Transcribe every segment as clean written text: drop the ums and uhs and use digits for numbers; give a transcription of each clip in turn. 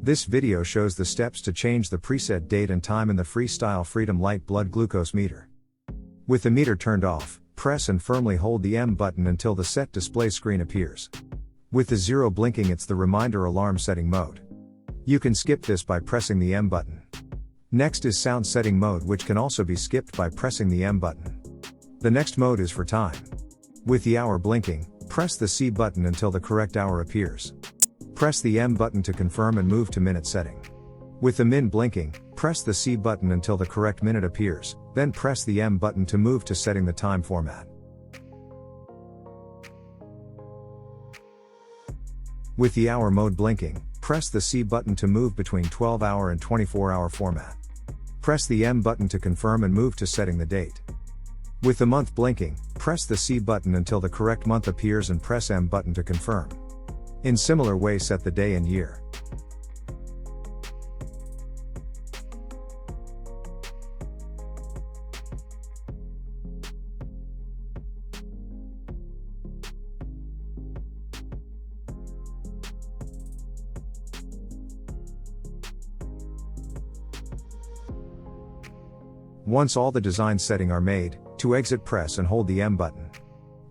This video shows the steps to change the preset date and time in the FreeStyle Freedom Lite blood glucose meter. With the meter turned off, press and firmly hold the M button until the set display screen appears. With the 0 blinking, it's the reminder alarm setting mode. You can skip this by pressing the M button. Next is sound setting mode, which can also be skipped by pressing the M button. The next mode is for time. With the hour blinking, press the C button until the correct hour appears. Press the M button to confirm and move to minute setting. With the min blinking, press the C button until the correct minute appears, then press the M button to move to setting the time format. With the hour mode blinking, press the C button to move between 12-hour and 24-hour format. Press the M button to confirm and move to setting the date. With the month blinking, press the C button until the correct month appears and press M button to confirm. In similar way, set the day and year. Once all the design settings are made, to exit, press and hold the M button.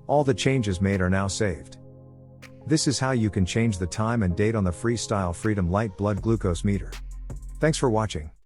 All the changes made are now saved. This is how you can change the time and date on the FreeStyle Freedom Lite blood glucose meter. Thanks for watching.